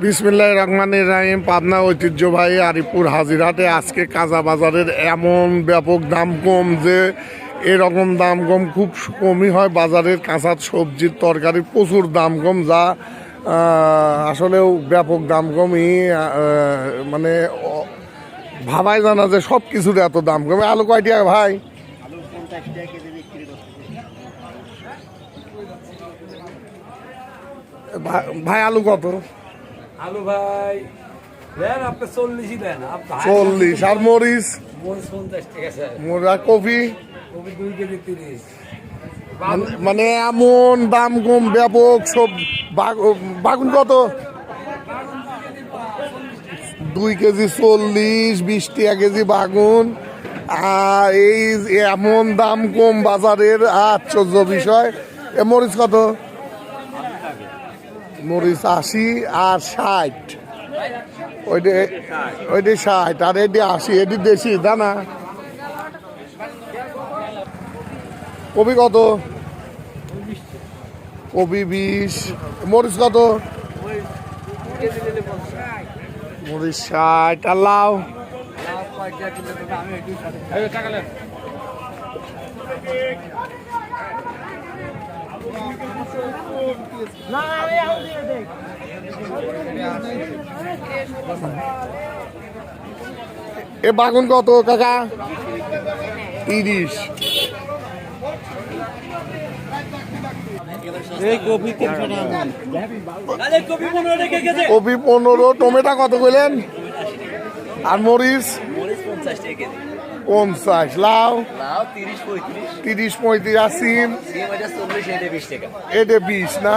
বিসমিল্লাহির রহমানির রহিম। পাবনা ঐতিহ্যবাহী আরিপুর হাজিরহাটে আজকে কাঁচা বাজারের এমন ব্যাপক দাম কম যে এরকম দাম কম খুব কমই হয়। বাজারের কাঁচা সবজির তরকারি প্রচুর দাম কম, যা আসলেও ব্যাপক দাম কমই। মানে ভাবাই জানা যে সব কিছুর এত দাম কমে। আলু কয় টাকা ভাই? ভাই আলু কত? আলু ভাই দেন আপনি 40ই দেন। 40। আর মরিচ? মরিচ 50 টাকা স্যার। মোরা কপি কপি 2 কেজি 30। মানে এমন দাম কম ব্যাপক সব। বাগুন কত? 2 কেজি 40, 20 টাকা কেজি বাগুন। আর এই এমন দাম কম বাজারের আশ্চর্য বিষয়। এ মরিচ কত? মরিচ 80 আর 60। ওইটা 60 আর এটি 80। এটি দেশি দানা। কপি কত? কপি 20। মরিচ কত? মরিচ 60 আর লাউ? এ বাগুন কত কাকা? 30। কপি 15। টমেটো কত কইলেন? আর মরিচ? 50। লাউ? 30 35। আর সিম? এটা 20 না?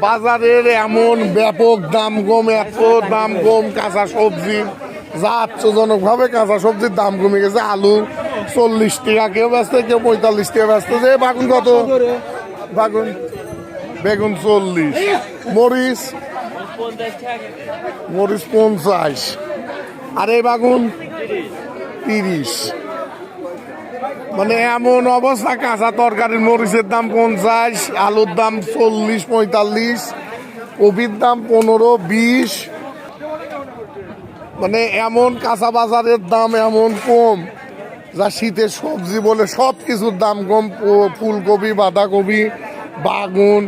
বাজারের এমন ব্যাপক দাম কম, এত দাম কম কাঁচা সবজি, যা আশ্চর্যজনক ভাবে কাঁচা সবজির দাম কমে গেছে। আলু 40 টাকা কেউ ব্যস্ত, কেউ 45 টাকা ব্যস্ত। যে বাগুন কত? বেগুন 40। মরিচ? মরিচ 50। আর এই বাগুন 30। মানে এমন অবস্থা, কাঁচা তরকারির মরিচের দাম 50, আলুর দাম 40 45, কপির দাম 15 20। মানে এমন কাঁচা বাজারের দাম এমন কম, যা শীতের সবজি বলে সব কিছুর দাম কম। ফুলকপি, বাঁধাকপি, বাগুন,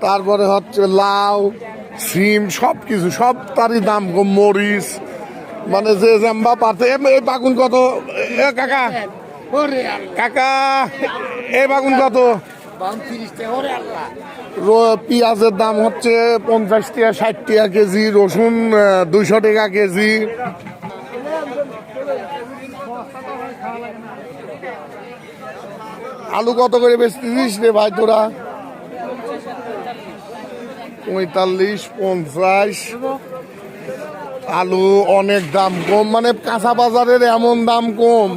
তারপরে হচ্ছে লাউ, সিম, সব কিছু সব তারই দাম কম। মরিচ মানে যে জাম্বা পারছে। এই বাগুন কত কাকা? কাকা এই বাগুন কত? পেঁয়াজের দাম হচ্ছে 50 টাকা 60 টাকা কেজি। রসুন 200 টাকা কেজি। আলু কত করে বেচতেছিস রে ভাই তোরা? 45 50। আলু অনেক দাম কম, মানে কাঁচা বাজারের এমন দাম কম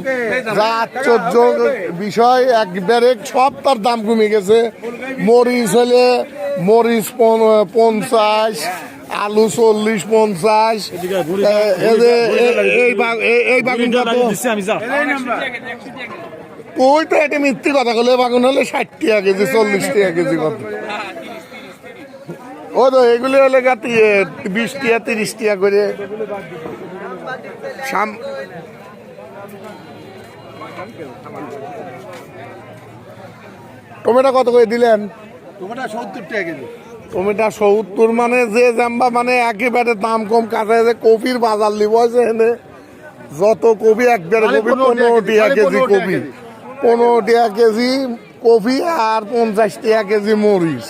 যা আশ্চর্য বিষয়। একবারে সব তার দাম কমে গেছে। মরিচ হলে মরিচ 50, আলু 40 50। এই বাগুন কত? ওই তো এটা মিথ্যে কথা বলে। বাগুন হলে 60 টাকা কেজি 40 টাকা কেজি কত? ও তো এগুলি হলে 20 টাকা 30 টাকা করে। টমেটো কত করে দিলেন? টমেটো 70 টাকা কেজি। টমেটো 70। মানে যে জাম্বা মানে একেবারে দাম কম। কাঁচা যে কপির বাজার লিব আছে এনে যত কপি একবারে কপি 15 টাকা কেজি। কপি 15 টাকা কেজি কপি আর 50 টাকা কেজি মরিচ।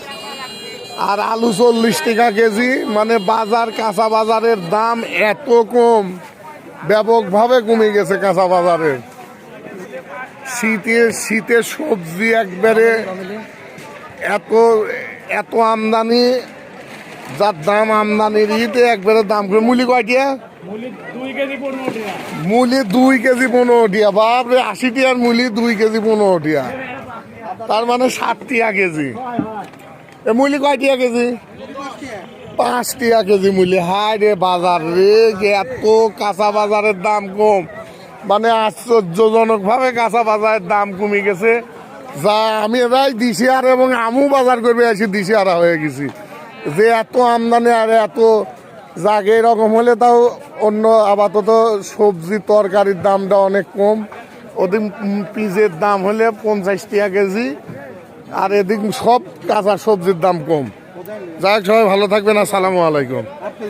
আর আলু 40 টাকা কেজি। মানে বাজার কাঁচা বাজারের দাম এত কম, ব্যাপকভাবে কমে গেছে কাঁচা বাজারের। শীতের সবজি একবারে এত এত আমদানি, যার দাম আমদানির ইতে একবারে দাম করে। মুলি কয়টিয়া? মুলি 2 কেজি 15 টাকা। বাপরে 80 টাকার মুলি 2 কেজি 15 টাকা, তার মানে 60 টাকা কেজি। এ মুলি কয় টাকা কেজি? 5 টাকা কেজি মুলি। হায় রে বাজার রে, এত কাঁচা বাজারের দাম কম, মানে আশ্চর্যজনক ভাবে কাঁচা বাজারের দাম কমে গেছে। যা আমি এরাই দিশিহারা এবং আমু বাজার করবে আসি দিশিহারা হয়ে গেছি। যে এত আমদানি আর এত জাগে এরকম হলে তাও অন্য আপাতত সবজি তরকারির দামটা অনেক কম। ওদিন পিজের দাম হলে 50 টাকা কেজি, আর এদিক সব কাঁচা সবজির দাম কম। যাই হোক, সবাই ভালো থাকবেন, আসসালামু আলাইকুম। আপনি